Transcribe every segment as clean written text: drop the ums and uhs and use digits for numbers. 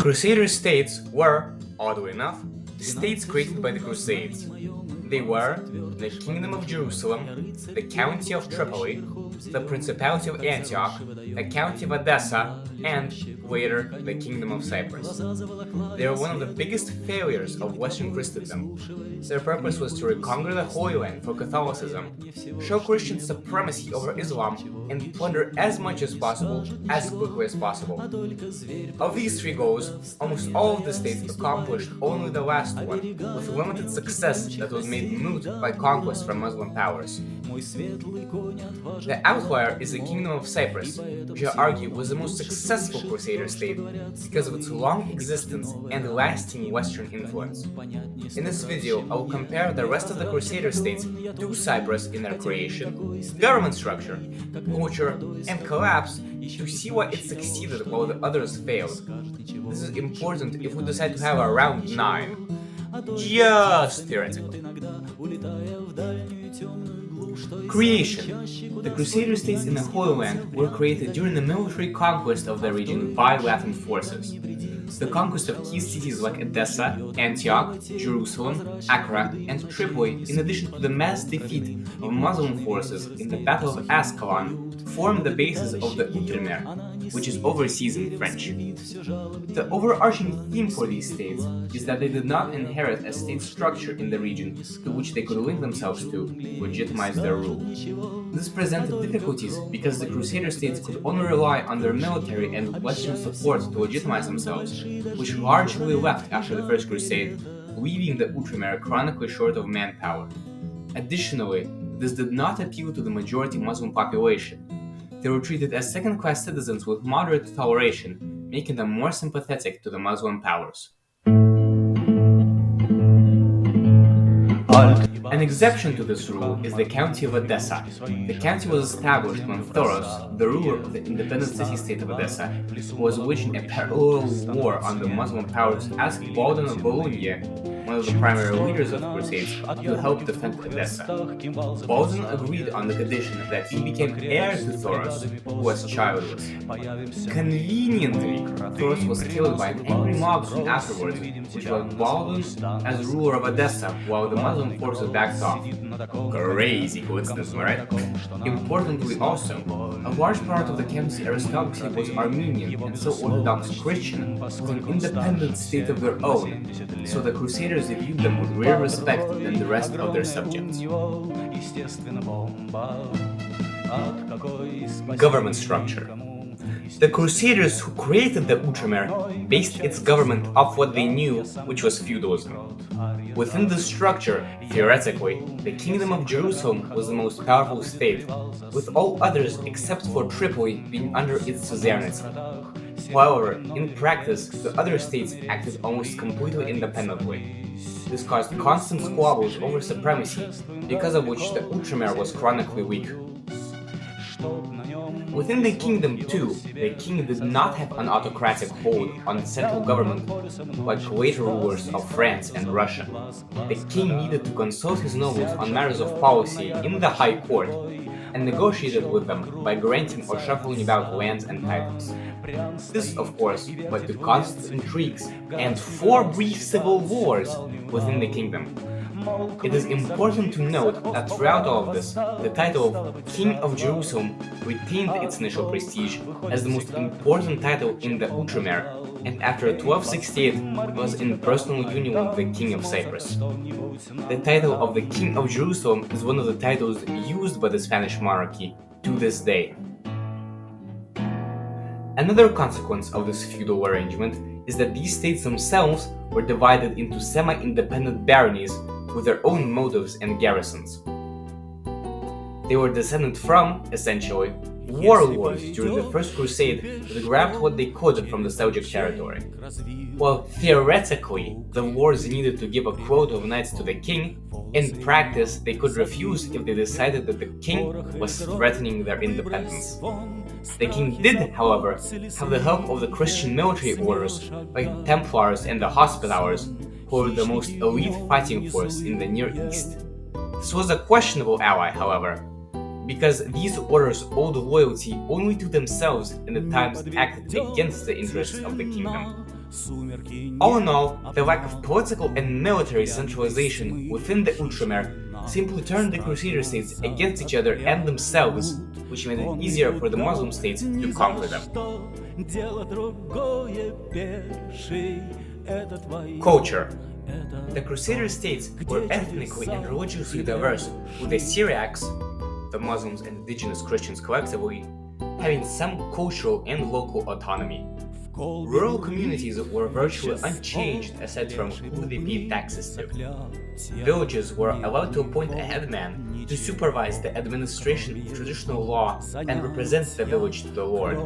Crusader states were, oddly enough, states created by the Crusades. They were the Kingdom of Jerusalem, the County of Tripoli, the Principality of Antioch, the County of Edessa, and, later, the Kingdom of Cyprus. They are one of the biggest failures of Western Christendom. Their purpose was to reconquer the Holy Land for Catholicism, show Christian supremacy over Islam, and plunder as much as possible, as quickly as possible. Of these three goals, almost all of the states accomplished only the last one, with limited success that was made moot by conquest from Muslim powers. The outlier is the Kingdom of Cyprus, which I argue was the most successful Crusader state because of its long existence and lasting Western influence. In this video, I will compare the rest of the Crusader states to Cyprus in their creation, government structure, culture, and collapse to see why it succeeded while the others failed. This is important if we decide to have a round 9. Just theoretically. Creation. The Crusader states in the Holy Land were created during the military conquest of the region by Latin forces. The conquest of key cities like Edessa, Antioch, Jerusalem, Accra, and Tripoli, in addition to the mass defeat of Muslim forces in the Battle of Ascalon, formed the basis of the Outremer, which is overseas in French. The overarching theme for these states is that they did not inherit a state structure in the region to which they could link themselves to legitimize their rule. This presented difficulties because the Crusader states could only rely on their military and Western support to legitimize themselves, which largely left after the First Crusade, leaving the Outremer chronically short of manpower. Additionally, this did not appeal to the majority Muslim population. They were treated as second-class citizens with moderate toleration, making them more sympathetic to the Muslim powers. An exception to this rule is the County of Edessa. The county was established when Thoros, the ruler of the independent city-state of Edessa, was waging a parallel war on the Muslim powers, asked Baldwin of Bologna, one of the primary leaders of the Crusades, to help defend Edessa. Baldwin agreed on the condition that he became heir to Thoros, who was childless. Conveniently, Thoros was killed by an angry mob soon afterwards, which left Baldwin as ruler of Edessa, while the Muslim forces backed off. Crazy coincidence, right? Importantly also, a large part of the county's aristocracy was Armenian and so Orthodox Christian, with an independent state of their own, so the Crusaders viewed them with greater respect than the rest of their subjects. Government structure. The Crusaders who created the Outremer based its government off what they knew, which was feudalism. Within this structure, theoretically, the Kingdom of Jerusalem was the most powerful state, with all others except for Tripoli being under its suzerainty. However, in practice, the other states acted almost completely independently. This caused constant squabbles over supremacy, because of which the Outremer was chronically weak. Within the kingdom, too, the king did not have an autocratic hold on the central government like later rulers of France and Russia. The king needed to consult his nobles on matters of policy in the high court and negotiated with them by granting or shuffling about lands and titles. This, of course, led to constant intrigues and 4 brief civil wars within the kingdom. It is important to note that throughout all of this, the title of King of Jerusalem retained its initial prestige as the most important title in the Outremer, and after 1268 was in personal union with the King of Cyprus. The title of the King of Jerusalem is one of the titles used by the Spanish monarchy to this day. Another consequence of this feudal arrangement is that these states themselves were divided into semi-independent baronies with their own motives and garrisons. They were descended from, essentially, warlords during the First Crusade that grabbed what they could from the Seljuk territory. While theoretically the lords needed to give a quota of knights to the king, in practice they could refuse if they decided that the king was threatening their independence. The king did, however, have the help of the Christian military orders like Templars and the Hospitallers, who were the most elite fighting force in the Near East. This was a questionable ally, however, because these orders owed loyalty only to themselves in the times that acted against the interests of the kingdom. All in all, the lack of political and military centralization within the Outremer simply turned the Crusader states against each other and themselves, which made it easier for the Muslim states to conquer them. Culture. The Crusader states were ethnically and religiously diverse, with the Syriacs, the Muslims and indigenous Christians collectively, having some cultural and local autonomy. Rural communities were virtually unchanged aside from who they paid taxes to. Villages were allowed to appoint a headman to supervise the administration of traditional law and represent the village to the Lord.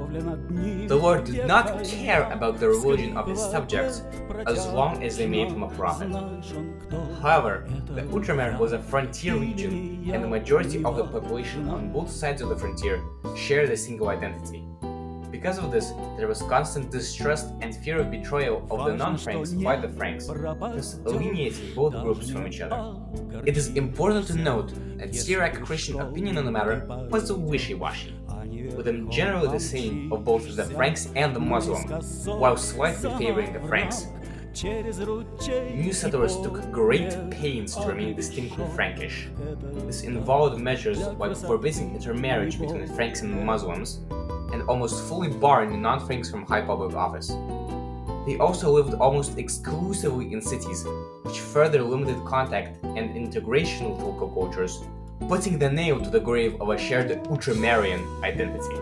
The Lord did not care about the religion of his subjects as long as they made him a prophet. However, the Outremer was a frontier region, and the majority of the population on both sides of the frontier shared a single identity. Because of this, there was constant distrust and fear of betrayal of the non-Franks by the Franks, thus alienating both groups from each other. It is important to note that Syriac Christian opinion on the matter was wishy-washy, with them generally the same of both the Franks and the Muslim, while slightly favoring the Franks. New settlers took great pains to remain distinctly Frankish. This involved measures like forbidding intermarriage between the Franks and the Muslims, and almost fully barring non-Franks from high public office. They also lived almost exclusively in cities, which further limited contact and integration with local cultures, putting the nail to the grave of a shared Outremerian identity.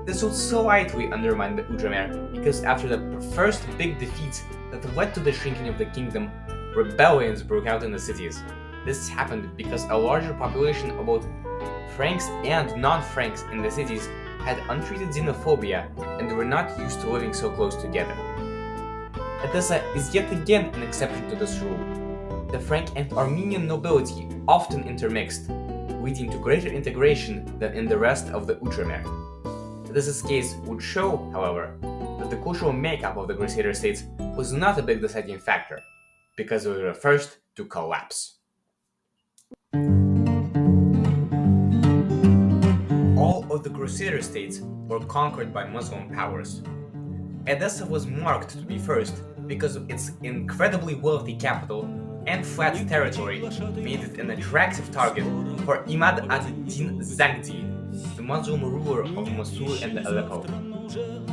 This would slightly undermine the Outremer, because after the first big defeats that led to the shrinking of the kingdom, rebellions broke out in the cities. This happened because a larger population of both Franks and non-Franks in the cities had untreated xenophobia and were not used to living so close together. Edessa is yet again an exception to this rule. The Frank and Armenian nobility often intermixed, leading to greater integration than in the rest of the Outremer. Edessa's case would show, however, that the cultural makeup of the Crusader states was not a big deciding factor, because they were the first to collapse. All of the Crusader states were conquered by Muslim powers. Edessa was marked to be first because of its incredibly wealthy capital and flat territory made it an attractive target for Imad ad-Din Zagdi, the Muslim ruler of Mosul and Aleppo.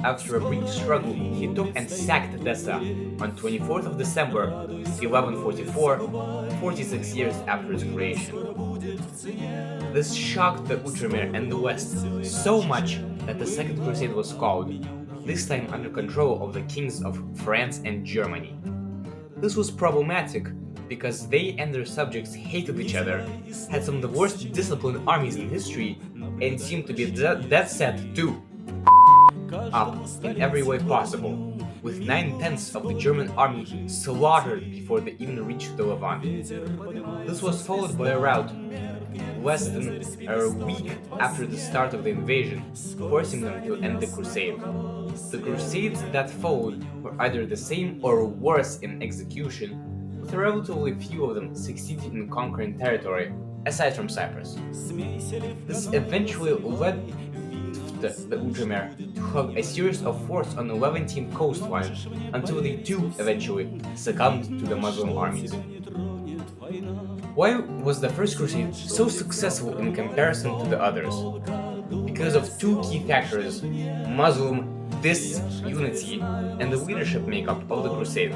After a brief struggle, he took and sacked Edessa on 24th of December 1144, 46 years after its creation. This shocked the Outremer and the West so much that the Second Crusade was called, this time under control of the kings of France and Germany. This was problematic because they and their subjects hated each other, had some of the worst disciplined armies in history, and seemed to be dead set to up in every way possible, with 9/10 of the German army slaughtered before they even reached the Levant. This was followed by a rout less than a week after the start of the invasion, forcing them to end the crusade. The crusades that followed were either the same or worse in execution, with relatively few of them succeeding in conquering territory, aside from Cyprus. This eventually led the Outremer to have a series of forts on the Levantine coastline until they too eventually succumbed to the Muslim armies. Why was the First Crusade so successful in comparison to the others? Because of two key factors: Muslim disunity and the leadership makeup of the Crusade.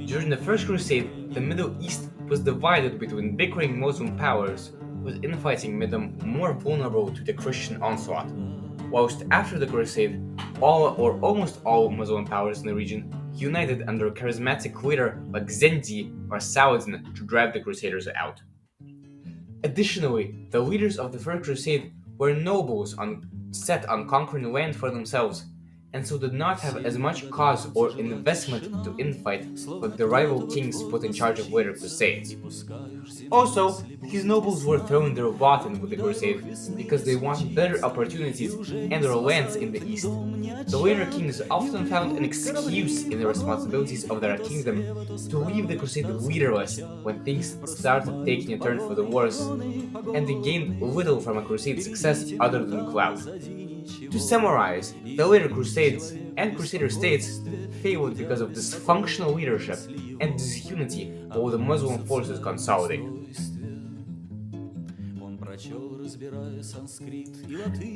During the First Crusade, the Middle East was divided between bickering Muslim powers, with infighting made them more vulnerable to the Christian onslaught. Whilst after the Crusade, all or almost all Muslim powers in the region united under a charismatic leader like Zendi or Saladin to drive the Crusaders out. Additionally, the leaders of the First Crusade were nobles set on conquering land for themselves, and so did not have as much cause or investment to infight like the rival kings put in charge of later crusades. Also, these nobles were throwing their lot in with the crusade because they wanted better opportunities and their lands in the east. The later kings often found an excuse in the responsibilities of their kingdom to leave the crusade leaderless when things started taking a turn for the worse, and they gained little from a crusade success other than clout. To summarize, the later Crusades and Crusader states failed because of dysfunctional leadership and disunity while the Muslim forces consolidate.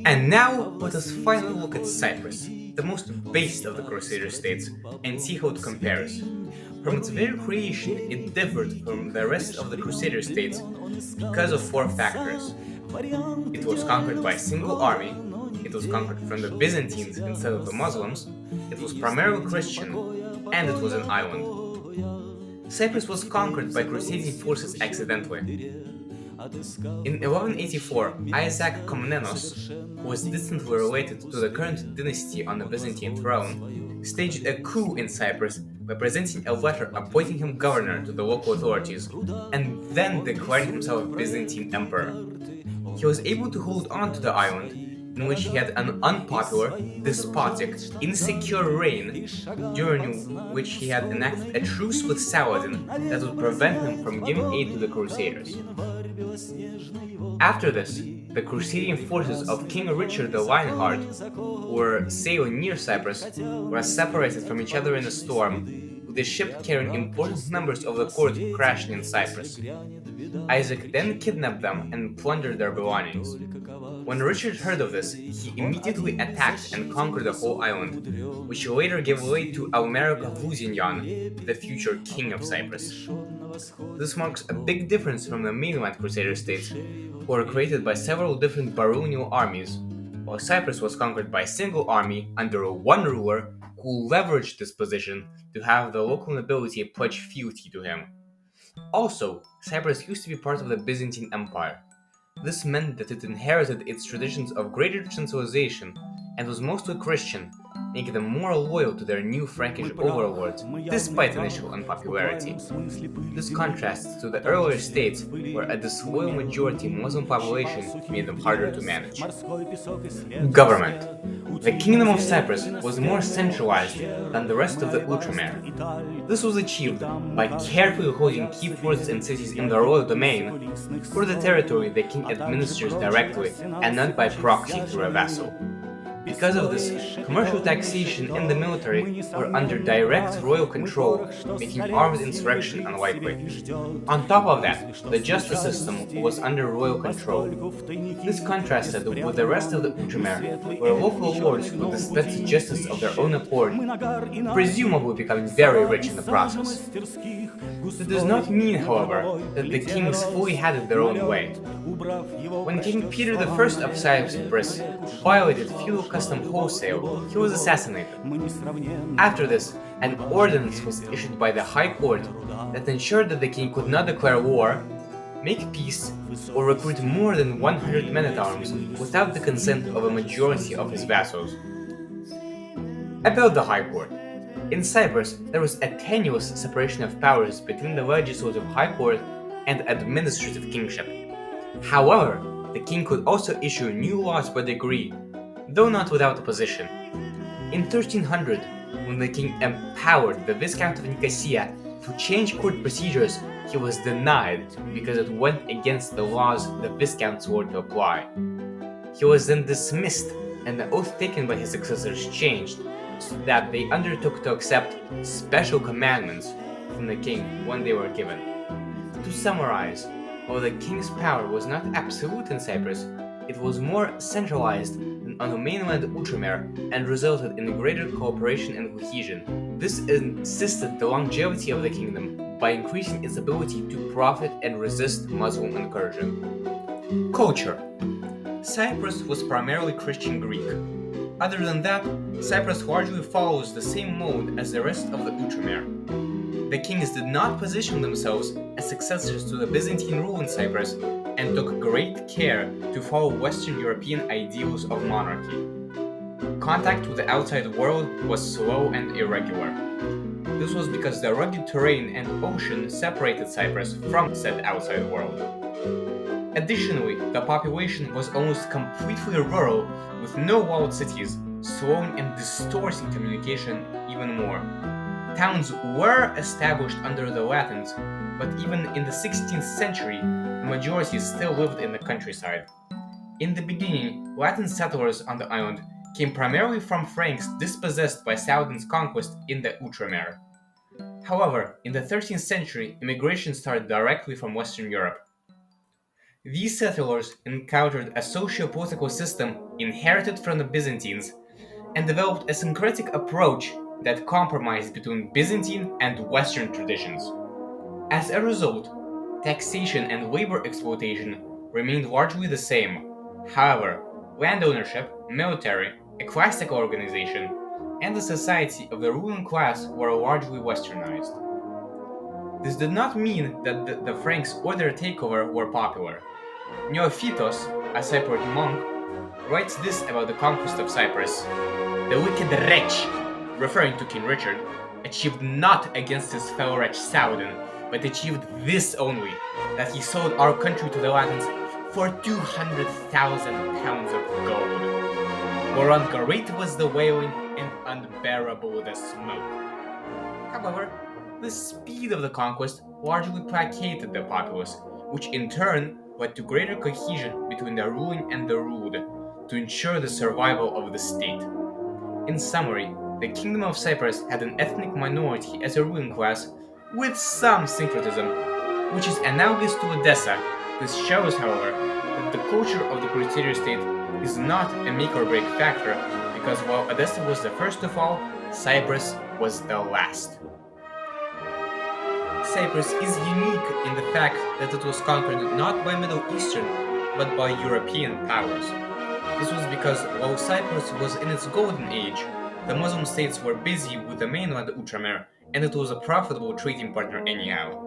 And now, let us finally look at Cyprus, the most based of the Crusader states, and see how it compares. From its very creation, it differed from the rest of the Crusader states because of four factors. It was conquered by a single army, it was conquered from the Byzantines instead of the Muslims, it was primarily Christian, and it was an island. Cyprus was conquered by crusading forces accidentally. In 1184, Isaac Komnenos, who was distantly related to the current dynasty on the Byzantine throne, staged a coup in Cyprus by presenting a letter appointing him governor to the local authorities, and then declaring himself Byzantine emperor. He was able to hold on to the island, in which he had an unpopular, despotic, insecure reign, during which he had enacted a truce with Saladin that would prevent him from giving aid to the Crusaders. After this, the crusading forces of King Richard the Lionheart, who were sailing near Cyprus, were separated from each other in a storm, with the ship carrying important members of the court crashing in Cyprus. Isaac then kidnapped them and plundered their belongings. When Richard heard of this, he immediately attacked and conquered the whole island, which later gave way to Almeric of Lusignan, the future king of Cyprus. This marks a big difference from the mainland Crusader states, who were created by several different baronial armies, while Cyprus was conquered by a single army under one ruler who leveraged this position to have the local nobility pledge fealty to him. Also, Cyprus used to be part of the Byzantine Empire. This meant that it inherited its traditions of greater centralization and was mostly Christian, making them more loyal to their new Frankish overlords, despite initial unpopularity. This contrasts to the earlier states, where a disloyal majority Muslim population made them harder to manage. Government. The Kingdom of Cyprus was more centralized than the rest of the Outremer. This was achieved by carefully holding key forts and cities in the royal domain, for the territory the king administers directly and not by proxy through a vassal. Because of this, commercial taxation and the military were under direct royal control, making armed insurrection unlikely. On top of that, the justice system was under royal control. This contrasted with the rest of the Outremer, where local lords could dispense justice of their own accord, presumably becoming very rich in the process. This does not mean, however, that the kings fully had it their own way. When King Peter I of Cyprus violated feudal custom wholesale, he was assassinated. After this, an ordinance was issued by the High Court that ensured that the king could not declare war, make peace, or recruit more than 100 men-at-arms without the consent of a majority of his vassals. About the High Court. In Cyprus, there was a tenuous separation of powers between the legislative High Court and administrative kingship. However, the king could also issue new laws by decree, though not without opposition. In 1300, when the king empowered the Viscount of Nicosia to change court procedures, he was denied because it went against the laws the Viscount swore to apply. He was then dismissed, and the oath taken by his successors changed, so that they undertook to accept special commandments from the king when they were given. To summarize, while the king's power was not absolute in Cyprus, it was more centralized than on the mainland Outremer and resulted in greater cooperation and cohesion. This insisted the longevity of the kingdom by increasing its ability to profit and resist Muslim incursion. Culture. Cyprus was primarily Christian Greek. Other than that, Cyprus largely follows the same mode as the rest of the Outremer. The kings did not position themselves as successors to the Byzantine rule in Cyprus and took great care to follow Western European ideals of monarchy. Contact with the outside world was slow and irregular. This was because the rugged terrain and ocean separated Cyprus from said outside world. Additionally, the population was almost completely rural, with no walled cities, slowing and distorting communication even more. Towns were established under the Latins, but even in the 16th century, the majority still lived in the countryside. In the beginning, Latin settlers on the island came primarily from Franks dispossessed by Saladin's conquest in the Outremer. However, in the 13th century, immigration started directly from Western Europe. These settlers encountered a socio-political system inherited from the Byzantines and developed a syncretic approach that compromised between Byzantine and Western traditions. As a result, taxation and labor exploitation remained largely the same. However, land ownership, military, ecclesiastical organization, and the society of the ruling class were largely westernized. This did not mean that the Franks or their takeover were popular. Neophytos, a Cypriot monk, writes this about the conquest of Cyprus. The wicked wretch, referring to King Richard, achieved not against his fellow wretch Saladin, but achieved this only, that he sold our country to the Latins for 200,000 pounds of gold. Whereon great was the wailing and unbearable the smoke. However, the speed of the conquest largely placated the populace, which in turn led to greater cohesion between the ruling and the ruled, to ensure the survival of the state. In summary, the Kingdom of Cyprus had an ethnic minority as a ruling class, with some syncretism, which is analogous to Odessa. This shows, however, that the culture of the crusader state is not a make-or-break factor, because while Odessa was the first to fall, Cyprus was the last. Cyprus is unique in the fact that it was conquered not by Middle Eastern, but by European powers. This was because while Cyprus was in its golden age, the Muslim states were busy with the mainland Outremer, and it was a profitable trading partner anyhow.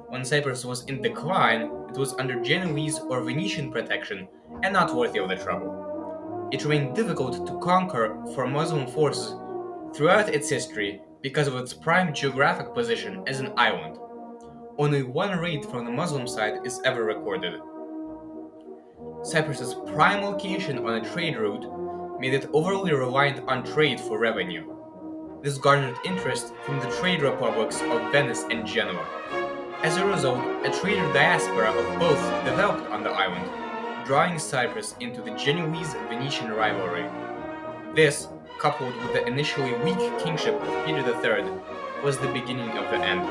When Cyprus was in decline, it was under Genoese or Venetian protection, and not worthy of the trouble. It remained difficult to conquer for Muslim forces throughout its history because of its prime geographic position as an island. Only one raid from the Muslim side is ever recorded. Cyprus's prime location on a trade route made it overly reliant on trade for revenue. This garnered interest from the trade republics of Venice and Genoa. As a result, a trader diaspora of both developed on the island, drawing Cyprus into the Genoese-Venetian rivalry. This, coupled with the initially weak kingship of Peter III, was the beginning of the end.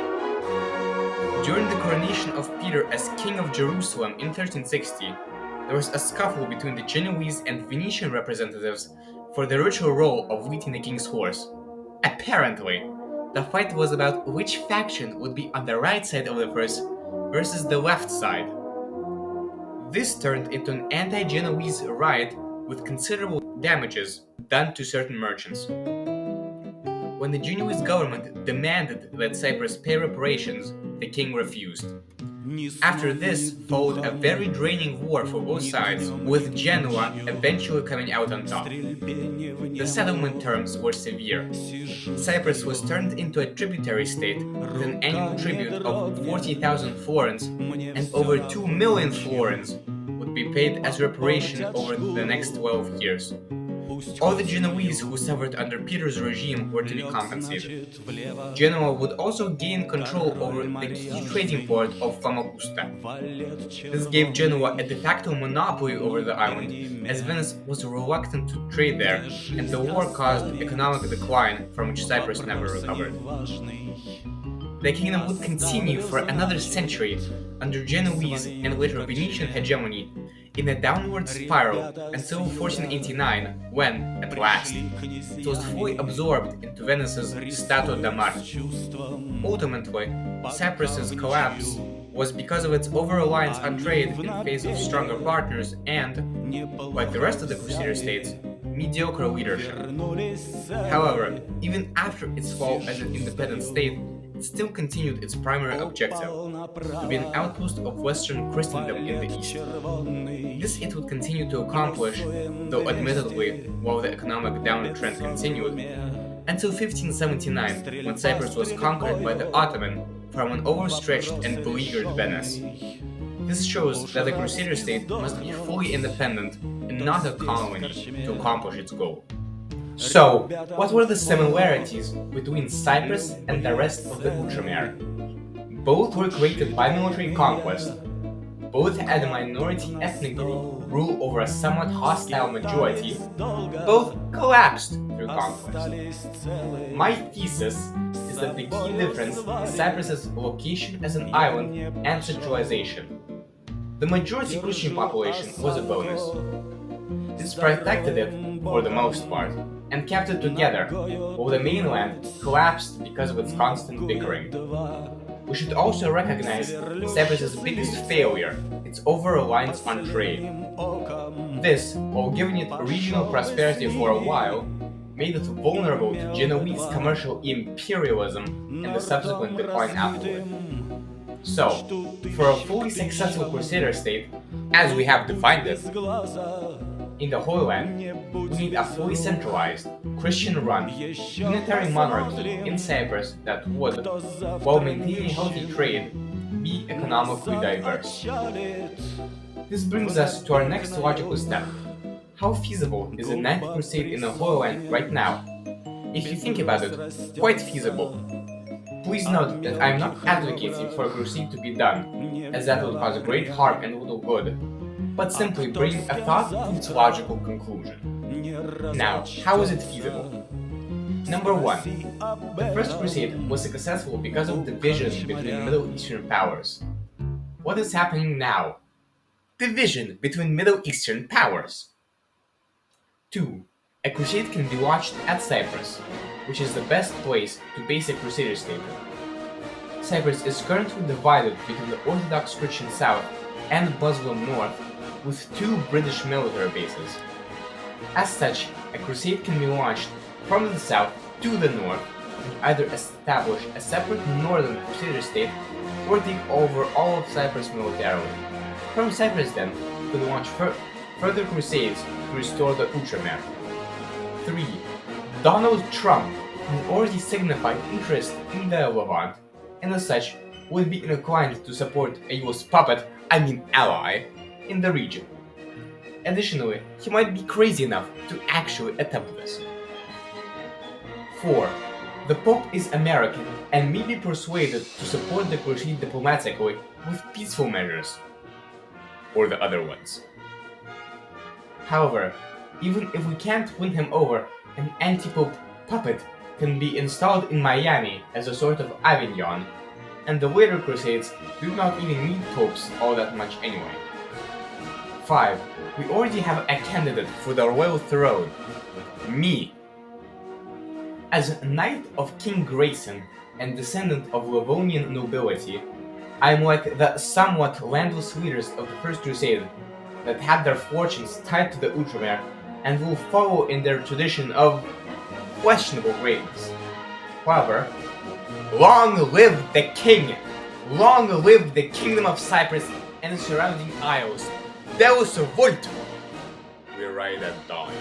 During the coronation of Peter as King of Jerusalem in 1360, there was a scuffle between the Genoese and Venetian representatives for the ritual role of leading the king's horse. Apparently, the fight was about which faction would be on the right side of the horse versus the left side. This turned into an anti-Genoese riot with considerable damages done to certain merchants. When the Genoese government demanded that Cyprus pay reparations, the king refused. After this followed a very draining war for both sides, with Genoa eventually coming out on top. The settlement terms were severe. Cyprus was turned into a tributary state with an annual tribute of 40,000 florins, and over 2 million florins would be paid as reparation over the next 12 years. All the Genoese who suffered under Peter's regime were to be compensated. Genoa would also gain control over the key trading port of Famagusta. This gave Genoa a de facto monopoly over the island, as Venice was reluctant to trade there, and the war caused economic decline from which Cyprus never recovered. The kingdom would continue for another century under Genoese and later Venetian hegemony in a downward spiral until 1489, when, at last, it was fully absorbed into Venice's Stato da Mare. Ultimately, Cyprus's collapse was because of its over-reliance on trade in face of stronger partners and, like the rest of the Crusader states, mediocre leadership. However, even after its fall as an independent state, it still continued its primary objective, to be an outpost of Western Christendom in the East. This it would continue to accomplish, though admittedly, while the economic downtrend continued, until 1579, when Cyprus was conquered by the Ottoman from an overstretched and beleaguered Venice. This shows that a Crusader state must be fully independent and not a colony to accomplish its goal. So, what were the similarities between Cyprus and the rest of the Outremer? Both were created by military conquest. both had a minority ethnic group rule over a somewhat hostile majority, both collapsed through conquest. My thesis is that the key difference is Cyprus's location as an island and centralization. The majority Christian population was a bonus. This protected it, for the most part, and kept it together, while the mainland collapsed because of its constant bickering. We should also recognize Cyprus's biggest failure, its over-reliance on trade. This, while giving it regional prosperity for a while, made it vulnerable to Genoese commercial imperialism and the subsequent decline afterward. So, for a fully successful Crusader state, as we have defined it, in the Holy Land, we need a fully centralized, Christian-run, unitary monarchy in Cyprus that would, while maintaining healthy trade, be economically diverse. This brings us to our next logical step. How feasible is the Ninth Crusade in the Holy Land right now? If you think about it, quite feasible. Please note that I am not advocating for a crusade to be done, as that would cause great harm and little good, but simply bring a thought to its logical conclusion. Now, how is it feasible? Number 1. The First Crusade was successful because of division between Middle Eastern powers. What is happening now? Division between Middle Eastern powers. 2. A crusade can be watched at Cyprus, which is the best place to base a Crusader state. Cyprus is currently divided between the Orthodox Christian South and Muslim North, with 2 British military bases. As such, a crusade can be launched from the south to the north and either establish a separate northern Crusader state or take over all of Cyprus militarily. From Cyprus then, you can launch further crusades to restore the Outremer. 3. Donald Trump has already signified interest in the Levant, and as such would be inclined to support a US ally, in the region. Additionally, he might be crazy enough to actually attempt this. 4. The Pope is American and may be persuaded to support the crusade diplomatically with peaceful measures. Or the other ones. However, even if we can't win him over, an anti-Pope puppet can be installed in Miami as a sort of Avignon, and the later crusades do not even need popes all that much anyway. 5. We already have a candidate for the royal throne. Me. As a knight of King Grayson and descendant of Livonian nobility, I am like the somewhat landless leaders of the First Crusade that had their fortunes tied to the Outremer and will follow in their tradition of questionable greatness. However, long live the king! Long live the Kingdom of Cyprus and the surrounding isles! Deus Vult! We ride at dawn.